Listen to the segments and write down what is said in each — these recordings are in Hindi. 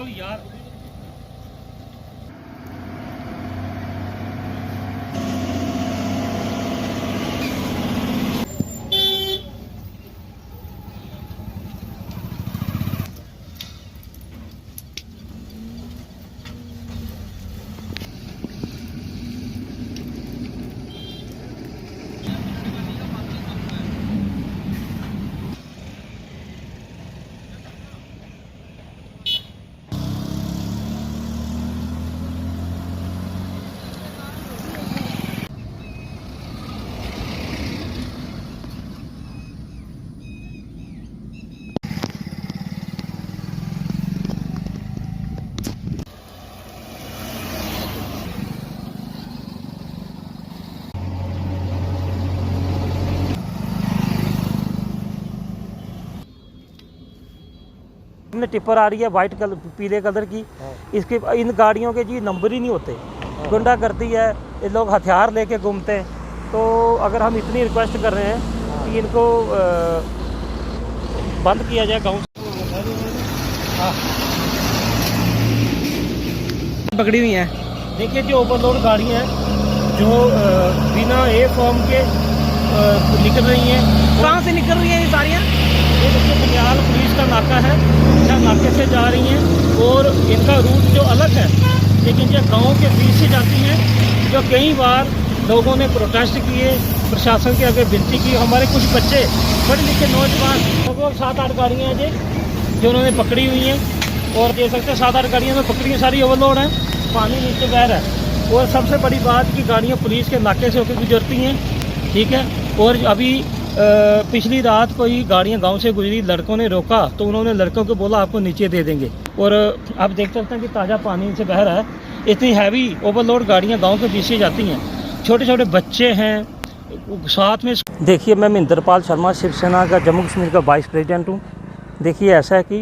यार। टिप्पर आ रही है वाइट कलर पीले कलर की। इसके इन गाड़ियों के जी नंबर ही नहीं होते। गुंडागर्दी है, ये लोग हथियार लेके घूमते हैं। तो अगर हम इतनी रिक्वेस्ट कर रहे हैं कि इनको बंद किया जाए गाँव से। पकड़ी हुई है। देखिए जो ओवरलोड गाड़ी है जो बिना ए फॉर्म के निकल रही हैं। कहाँ से निकल रही है ये सारियाँ? ये देखिए बंगाल पुलिस का नाका है, यहाँ नाके से जा रही हैं और इनका रूट जो अलग है, लेकिन ये गाँव के बीच से जाती हैं। जो कई बार लोगों ने प्रोटेस्ट किए, प्रशासन के आगे विनती की। हमारे कुछ बच्चे पढ़े लिखे नौजवान, लगभग 7-8 गाड़ियाँ हैं जो उन्होंने पकड़ी हुई हैं। और देख सकते हैं 7-8 गाड़ियाँ में पकड़ी सारी ओवरलोड हैं, पानी नीचे बह रहा है। और सबसे बड़ी बात कि गाड़ियाँ पुलिस के नाके से होकर गुजरती हैं, ठीक है। और अभी पिछली रात को ही गाड़ियाँ गांव से गुजरी, लड़कों ने रोका तो उन्होंने लड़कों को बोला आपको नीचे दे देंगे। और आप देख सकते हैं कि ताज़ा पानी से बह रहा है। इतनी हैवी ओवरलोड गाड़ियाँ गांव के बीच से जाती हैं, छोटे छोटे बच्चे हैं साथ में। देखिए मैं महेंद्रपाल शर्मा शिवसेना का जम्मू कश्मीर का वाइस प्रेसिडेंट हूँ। देखिए ऐसा है कि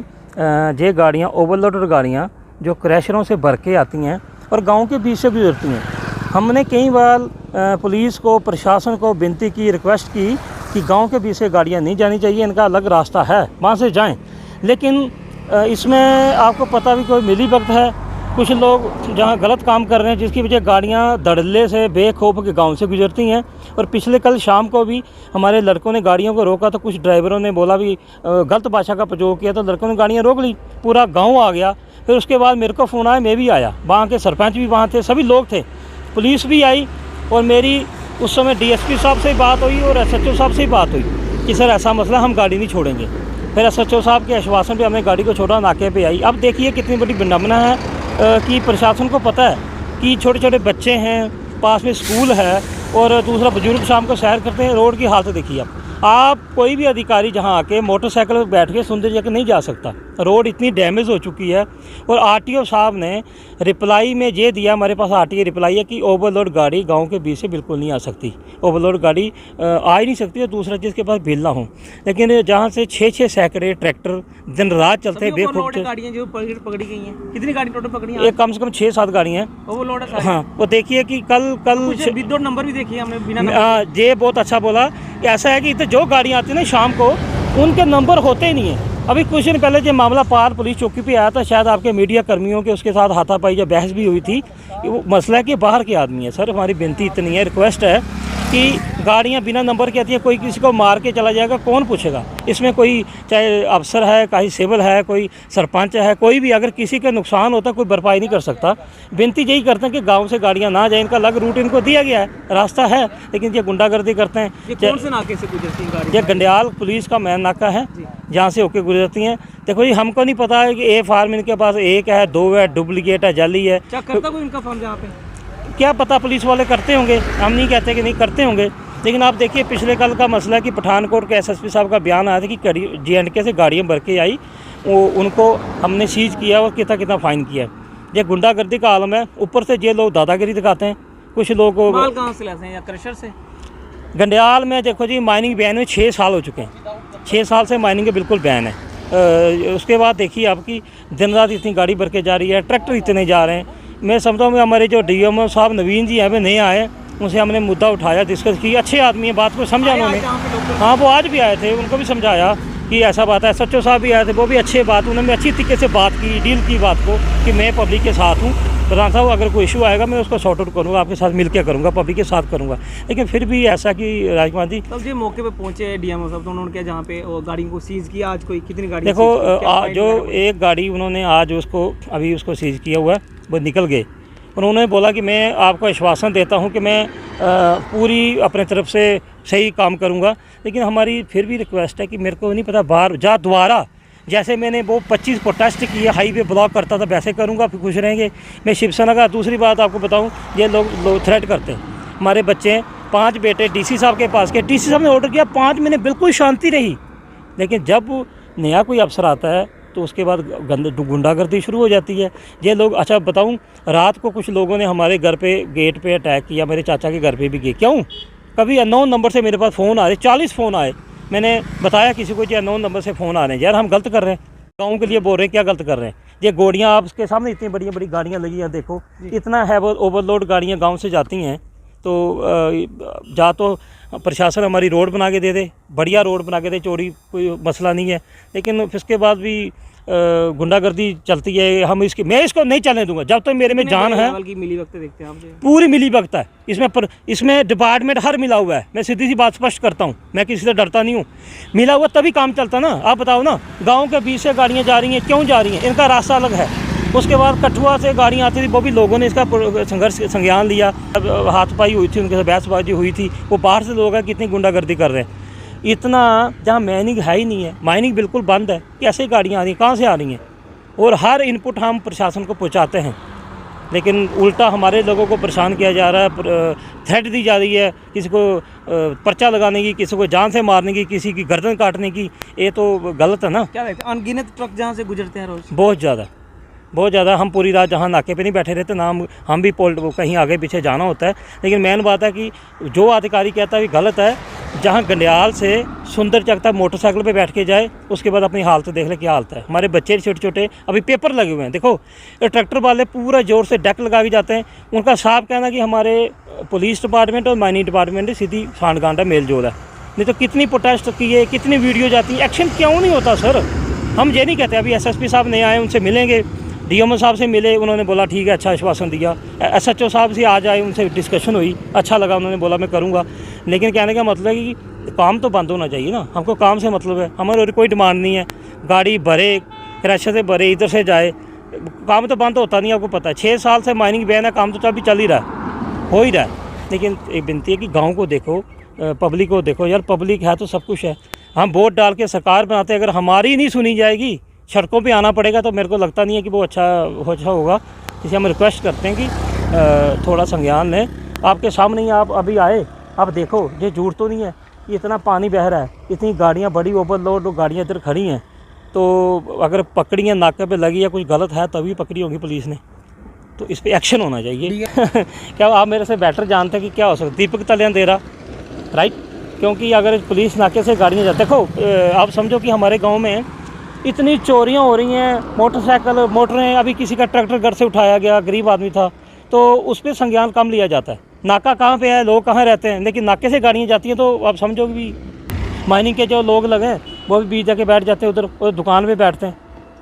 ये गाड़ियाँ ओवरलोडेड गाड़ियाँ जो क्रैशरों से भर के आती हैं और गाँव के बीच से गुजरती हैं। हमने कई बार पुलिस को, प्रशासन को विनती की, रिक्वेस्ट की कि गांव के बीच से गाड़ियां नहीं जानी चाहिए, इनका अलग रास्ता है, वहां से जाएं। लेकिन इसमें आपको पता भी कोई मिली वक्त है, कुछ लोग जहां गलत काम कर रहे हैं, जिसकी वजह गाड़ियां धड़ल्ले से बेखौफ के गांव से गुजरती हैं। और पिछले कल शाम को भी हमारे लड़कों ने गाड़ियों को रोका तो कुछ ड्राइवरों ने बोला भी गलत भाषा का प्रयोग किया, तो लड़कों ने गाड़ियाँ रोक ली, पूरा गाँव आ गया। फिर उसके बाद मेरे को फ़ोन आया, मैं भी आया, वहाँ के सरपंच भी वहाँ थे, सभी लोग थे, पुलिस भी आई। और मेरी उस समय डीएसपी साहब से बात हुई और एसएचओ साहब से ही बात हुई कि सर ऐसा मसला, हम गाड़ी नहीं छोड़ेंगे। फिर एसएचओ साहब के आश्वासन पे हमने गाड़ी को छोड़ा, नाके पे आई। अब देखिए कितनी बड़ी विडंबना है कि प्रशासन को पता है कि छोटे छोटे बच्चे हैं, पास में स्कूल है और दूसरा बुजुर्ग शाम को सैर करते हैं। रोड की हालत देखिए आप कोई भी अधिकारी जहां आके मोटरसाइकिल पर बैठ के सुंदर जगह नहीं जा सकता। रोड इतनी डैमेज हो चुकी है। और आरटीओ साहब ने रिप्लाई में ये दिया, हमारे पास आरटीओ रिप्लाई है कि ओवरलोड गाड़ी गांव के बीच से बिल्कुल नहीं आ सकती, ओवरलोड गाड़ी आ ही नहीं सकती। और दूसरा जिसके पास बिल ना हो, लेकिन जहां से 6-6 सैकड़े ट्रैक्टर दिन रात चलते हैं बेखौफ। गाड़ियाँ जो पकड़ी गई हैं, कितनी गाड़ी टोटल पकड़ी हैं? एक कम से कम 6-7 गाड़ियाँ ओवरलोड है। हाँ, वो देखिए कि कल विदाउट नंबर भी देखिए हमने, बिना ये बहुत अच्छा बोला कि ऐसा है कि जो गाड़ियाँ आती हैं ना शाम को, उनके नंबर होते ही नहीं है। अभी कुछ दिन पहले जो मामला पार पुलिस चौकी पे आया था, शायद आपके मीडिया कर्मियों के उसके साथ हाथापाई या बहस भी हुई थी। वो मसला है कि बाहर के आदमी है। सर हमारी विनती इतनी है, रिक्वेस्ट है कि गाड़ियाँ बिना नंबर की आती है, कोई किसी को मार के चला जाएगा, कौन पूछेगा? इसमें कोई चाहे अफसर है, कहीं सिविल है, कोई सरपंच है, कोई भी, अगर किसी का नुकसान होता कोई भरपाई नहीं कर सकता। विनती यही करते हैं कि गांव से गाड़ियां ना जाए, इनका अलग रूट इनको दिया गया है, रास्ता है, लेकिन ये गुंडागर्दी करते हैं। ये कौन से नाके से गुजरती है? ये गंडियाल पुलिस का मेन नाका है, जहाँ से होके गुजरती हैं। देखो जी हमको नहीं पता है कि ए फार्म इनके पास 1 है, 2 है, डुप्लीकेट है, जाली है, करता कोई इनका फॉर्म यहाँ पे? क्या पता, पुलिस वाले करते होंगे, हम नहीं कहते कि नहीं करते होंगे। लेकिन आप देखिए पिछले कल का मसला है कि पठानकोट के एसएसपी साहब का बयान आया था कि J&K से गाड़ियाँ भर के आई, वो उनको हमने सीज किया और कितना फ़ाइन किया। ये गुंडागर्दी का आलम है। ऊपर से ये लोग दादागिरी दिखाते हैं। कुछ लोग माल कहाँ से लाते हैं, या क्रशर से? गंडियाल में देखो जी माइनिंग बैन में 6 साल हो चुके हैं, 6 साल से माइनिंग बिल्कुल बैन है। उसके बाद देखिए आपकी दिन रात इतनी गाड़ी भर के जा रही है, ट्रैक्टर इतने जा रहे हैं। मैं समझता हूँ हमारे जो DMO साहब नवीन जी हैं वे नहीं आए, उनसे हमने मुद्दा उठाया, डिस्कस की, अच्छे आदमी है, बात को समझा उन्होंने। हाँ वो आज भी आए थे, उनको भी समझाया कि ऐसा बात है। SHO साहब भी आए थे, वो भी अच्छे बात, उन्होंने अच्छी तरीके से बात की, डील की बात को कि मैं पब्लिक के साथ हूँ। प्रधान साहब अगर कोई इशू आएगा मैं उसको सॉर्ट आउट करूँगा, आपके साथ मिल के करूँगा, पब्लिक के साथ करूँगा। लेकिन फिर भी ऐसा कि राजकुमार जी तब जो मौके पे पहुंचे DMO साहब, तो उन्होंने क्या जहाँ पे वो गाड़ी को सीज किया, आज कोई कितनी गाड़ी देखो सीज की? क्या फाइन जो वगैरह कोई? एक गाड़ी उन्होंने आज उसको अभी उसको सीज किया हुआ है, वो निकल गए। उन्होंने बोला कि मैं आपको आश्वासन देता हूं कि मैं पूरी अपने तरफ से सही काम करूंगा, लेकिन हमारी फिर भी रिक्वेस्ट है कि मेरे को नहीं पता बाहर जा दोबारा जैसे मैंने वो 25 प्रोटेस्ट किए, हाईवे ब्लॉक करता था, वैसे करूंगा, फिर खुश रहेंगे। मैं शिवसेना का दूसरी बात आपको बताऊं, ये लोग थ्रेट करते हैं। हमारे बच्चे हैं, 5 बेटे DC साहब के पास के, DC साहब ने ऑर्डर किया, 5 महीने बिल्कुल शांति रही। लेकिन जब नया कोई अफसर आता है तो उसके बाद गुंडागर्दी शुरू हो जाती है। ये लोग, अच्छा बताऊं, रात को कुछ लोगों ने हमारे घर पे गेट पे अटैक किया, मेरे चाचा के घर पे भी गए। क्यों? कभी अननोन नंबर से मेरे पास फ़ोन आ रहे, 40 फ़ोन आए। मैंने बताया किसी को कि अननोन नंबर से फ़ोन आ रहे हैं, यार हम गलत कर रहे हैं, गाँव के लिए बोल रहे हैं, क्या गलत कर रहे हैं? ये गाड़ियाँ आपके सामने इतनी बड़ी बड़ी गाड़ियाँ लगी हैं, देखो इतना है, वो ओवरलोड गाड़ियाँ गाँव से जाती हैं। तो जा तो प्रशासन हमारी रोड बना के दे दे, बढ़िया रोड बना के दे, चोरी कोई मसला नहीं है, लेकिन फिर उसके बाद भी गुंडागर्दी चलती है। हम मैं इसको नहीं चलने दूंगा जब तक मेरे में जान है। की मिली वक्त देखते हैं आप जो? पूरी मिली भगत है इसमें डिपार्टमेंट हर मिला हुआ है। मैं सीधी सी बात स्पष्ट करता हूँ, मैं किसी से डरता नहीं हूँ। मिला हुआ तभी काम चलता ना। आप बताओ ना, गाँव के बीच से गाड़ियाँ जा रही हैं, क्यों जा रही हैं? इनका रास्ता अलग है। उसके बाद कठुआ से गाड़ियाँ आती थी, वो भी लोगों ने इसका संज्ञान लिया, हाथापाई हुई थी, उनके साथ बहसबाजी हुई थी। वो बाहर से लोग हैं, कितनी गुंडागर्दी कर रहे हैं। इतना जहाँ माइनिंग है ही नहीं है, माइनिंग बिल्कुल बंद है, कैसे गाड़ियाँ आ रही हैं, कहाँ से आ रही हैं? और हर इनपुट हम प्रशासन को पहुँचाते हैं, लेकिन उल्टा हमारे लोगों को परेशान किया जा रहा है, थ्रेट दी जा रही है, किसी को पर्चा लगाने की, किसी को जान से मारने की, किसी की गर्दन काटने की। ये तो गलत है ना। क्या लगता है अनगिनत ट्रक जहाँ से गुजरते हैं रोज? बहुत ज़्यादा। हम पूरी रात जहाँ नाके पे नहीं बैठे रहते ना, हम भी कहीं आगे पीछे जाना होता है। लेकिन मेन बात है कि जो अधिकारी कहता है कि गलत है, जहाँ गंडियाल से सुंदर चक तक मोटरसाइकिल पे बैठ के जाए, उसके बाद अपनी हालत देख ले क्या हालत है। हमारे बच्चे छोटे छोटे अभी पेपर लगे हुए हैं, देखो ट्रैक्टर वाले पूरा जोर से डेक लगा भी जाते हैं। उनका साफ कहना कि हमारे पुलिस डिपार्टमेंट और माइनिंग डिपार्टमेंट सीधी सांठगांठ मेल जोल है। नहीं तो कितनी प्रोटेस्ट किए, कितनी वीडियो जाती है, एक्शन क्यों नहीं होता सर? हम ये नहीं कहते। अभी SSP साहब नहीं आए, उनसे मिलेंगे, DMO साहब से मिले, उन्होंने बोला ठीक है, अच्छा आश्वासन दिया। SHO साहब से आज आए, उनसे डिस्कशन हुई, अच्छा लगा, उन्होंने बोला मैं करूँगा। लेकिन कहने का मतलब है कि काम तो बंद होना चाहिए ना। हमको काम से मतलब है, हमारे और कोई डिमांड नहीं है। गाड़ी भरे, क्रैशर से भरे, इधर से जाए, काम तो बंद होता नहीं, आपको पता है। 6 साल से माइनिंग बैन है, काम तो अभी चल ही रहा है, हो ही रहा है। लेकिन एक विनती है कि गाँव को देखो, पब्लिक को देखो। यार पब्लिक है तो सब कुछ है। हम वोट डाल के सरकार बनाते हैं, अगर हमारी नहीं सुनी जाएगी, सड़कों पे आना पड़ेगा, तो मेरे को लगता नहीं है कि वो अच्छा होगा। इसे हम रिक्वेस्ट करते हैं कि थोड़ा संज्ञान लें। आपके सामने ही आप अभी आए, आप देखो, ये झूठ तो नहीं है, इतना पानी बह रहा है, इतनी गाड़ियाँ, बड़ी ओवरलोड गाड़ियाँ इधर खड़ी हैं। तो अगर पकड़ी हैं, नाके पे लगी या कुछ गलत है, तभी पकड़ी होगी पुलिस ने, तो इस पर एक्शन होना चाहिए। क्या आप मेरे से बेटर जानते हैं कि क्या हो सकता है? दीपक तलियान दे रहा, राइट? क्योंकि अगर पुलिस नाके से गाड़ियाँ जाती, देखो आप समझो कि हमारे गाँव में इतनी चोरियां हो रही हैं, मोटरसाइकिल, मोटरें, अभी किसी का ट्रैक्टर घर से उठाया गया, गरीब आदमी था, तो उस पर संज्ञान कम लिया जाता है। नाका कहाँ पे है, लोग कहाँ रहते हैं, लेकिन नाके से गाड़ियाँ जाती हैं, तो आप समझो कि माइनिंग के जो लोग लगे हैं वो भी बीच जाके बैठ जाते हैं, उधर दुकान पे बैठते हैं।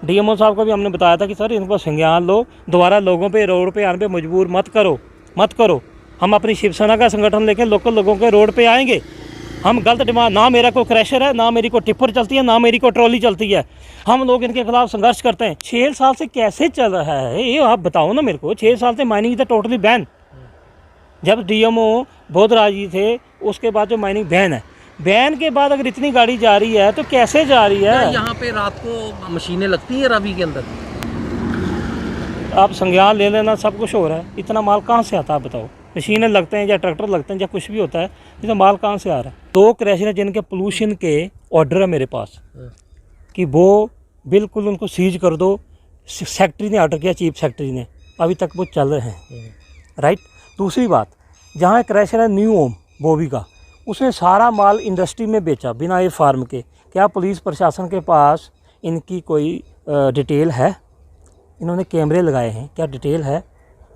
DMO साहब को भी हमने बताया था कि सर इनको संज्ञान लो, दोबारा लोगों पे रोड पे आने पे मजबूर मत करो। हम अपनी शिवसेना का संगठन लेके लोकल लोगों के रोड पे आएंगे। हम गलत डिमांड, ना मेरा कोई क्रैशर है, ना मेरी कोई टिप्पर चलती है, ना मेरी कोई ट्रॉली चलती है, हम लोग इनके खिलाफ संघर्ष करते हैं। 6 साल से कैसे चल रहा है ये आप बताओ ना मेरे को। 6 साल से माइनिंग था टोटली बैन। जब DMO बोधराज जी थे, उसके बाद जो माइनिंग बैन है, बैन के बाद अगर इतनी गाड़ी जा रही है तो कैसे जा रही है? यहाँ पे रात को मशीनें लगती हैं रवि के अंदर। आप संज्ञान ले लेना, सब कुछ हो रहा है, इतना माल कहाँ से आता है बताओ? मशीनें लगते हैं या ट्रैक्टर लगते हैं या कुछ भी होता है, इतना माल कहाँ से आ रहा है? 2 क्रैशर हैं जिनके पोल्यूशन के ऑर्डर है मेरे पास कि वो बिल्कुल उनको सीज कर दो। सेक्रेटरी ने ऑर्डर किया, चीफ सेक्रेटरी ने, अभी तक वो चल रहे हैं, राइट? दूसरी बात, जहाँ क्रैशर है न्यू होम बोवी का, उसने सारा माल इंडस्ट्री में बेचा बिना ये फार्म के। क्या पुलिस प्रशासन के पास इनकी कोई डिटेल है? इन्होंने कैमरे लगाए हैं, क्या डिटेल है?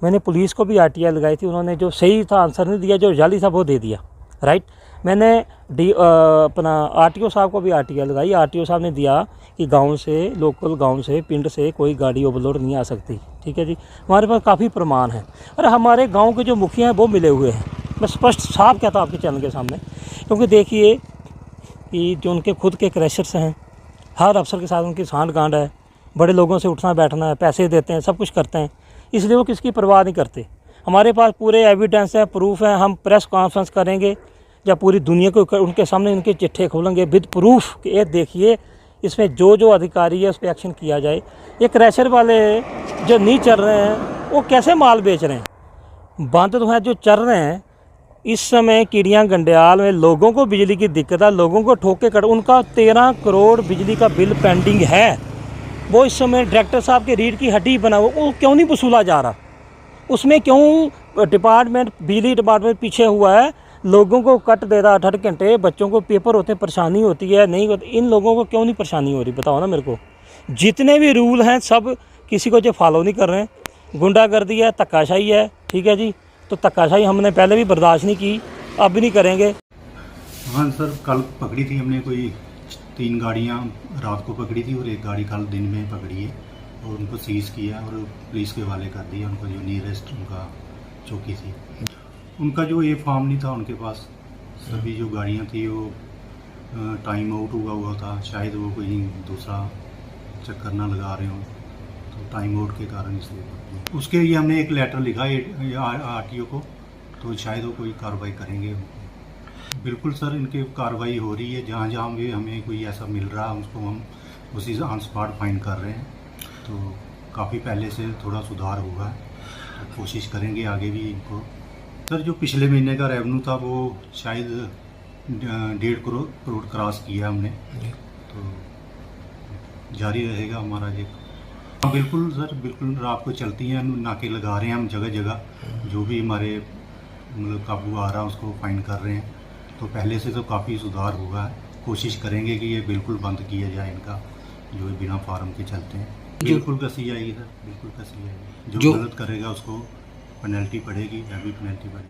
मैंने पुलिस को भी RTI लगाई थी, उन्होंने जो सही था आंसर नहीं दिया, जो जाली था वो दे दिया, राइट? मैंने अपना आरटीओ साहब को भी आरटीआई लगाई। आरटीओ साहब ने दिया कि गांव से, लोकल गांव से, पिंड से कोई गाड़ी ओवरलोड नहीं आ सकती। ठीक है जी, हमारे पास काफ़ी प्रमाण है। और हमारे गांव के जो मुखिया हैं वो मिले हुए हैं। मैं स्पष्ट साफ कहता हूँ आपके चैनल के सामने, क्योंकि देखिए कि जो उनके खुद के क्रैशर्स हैं, हर अफसर के साथ उनकी सांठ गांठ है, बड़े लोगों से उठना बैठना है, पैसे देते हैं, सब कुछ करते हैं, इसलिए वो किसकी परवाह नहीं करते। हमारे पास पूरे एविडेंस है, प्रूफ है। हम प्रेस कॉन्फ्रेंस करेंगे या पूरी दुनिया को उनके सामने उनके चिट्ठे खोलेंगे विद प्रूफ कि ये देखिए इसमें जो अधिकारी है उस पर एक्शन किया जाए। ये क्रैशर वाले जो नहीं चल रहे हैं वो कैसे माल बेच रहे हैं? बंद तो हैं, जो चल रहे हैं इस समय कीड़ियाँ गंडियाल में लोगों को बिजली की दिक्कत है, लोगों को ठोके कट, उनका 13 करोड़ बिजली का बिल पेंडिंग है। वो इस समय डायरेक्टर साहब के रीढ़ की हड्डी बना हुआ, वो क्यों नहीं वसूला जा रहा? उसमें क्यों डिपार्टमेंट, बिजली डिपार्टमेंट पीछे हुआ है? लोगों को कट दे रहा 8 घंटे, बच्चों को पेपर होते हैं, परेशानी होती है, नहीं होती। इन लोगों को क्यों नहीं परेशानी हो रही, बताओ ना मेरे को। जितने भी रूल हैं सब किसी को जो फॉलो नहीं कर रहे हैं। गुंडागर्दी है, धक्काशाही है। ठीक है जी, तो धक्काशाही हमने पहले भी बर्दाश्त नहीं की, अब भी नहीं करेंगे। हाँ सर, कल पकड़ी थी हमने कोई 3 गाड़ियाँ रात को पकड़ी थी और 1 गाड़ी कल दिन में पकड़ी है और उनको सीज़ किया और पुलिस के हवाले कर दिया। उनको जो नियरेस्ट उनका चौकी थी, उनका जो ये फॉर्म नहीं था उनके पास। सभी जो गाड़ियाँ थी वो टाइम आउट हुआ था। शायद वो कोई दूसरा चक्कर ना लगा रहे हों, तो टाइम आउट के कारण इसलिए उसके लिए हमने एक लेटर लिखा आरटीओ को, तो शायद वो कोई कार्रवाई करेंगे। बिल्कुल सर, इनकी कार्रवाई हो रही है। जहाँ जहाँ भी हमें कोई ऐसा मिल रहा है उसको हम उसी ऑन स्पॉट फाइंड कर रहे हैं। तो काफ़ी पहले से थोड़ा सुधार हुआ है, तो कोशिश करेंगे आगे भी इनको। सर, जो पिछले महीने का रेवेन्यू था वो शायद 1.5 करोड़ क्रॉस किया हमने, तो जारी रहेगा हमारा ये। हाँ बिल्कुल सर, बिल्कुल रात को चलती हैं, नाके लगा रहे हैं हम जगह जगह। जो भी हमारे मतलब काबू आ रहा है उसको फाइंड कर रहे हैं। तो पहले से तो काफ़ी सुधार हुआ है। कोशिश करेंगे कि ये बिल्कुल बंद किया जाए इनका, जो बिना फार्म के चलते हैं। बिल्कुल कसी जाएगी सर, बिल्कुल कसी जाएगी। जो गलत करेगा उसको पेनल्टी पड़ेगी, हैवी पेनल्टी पड़ेगी।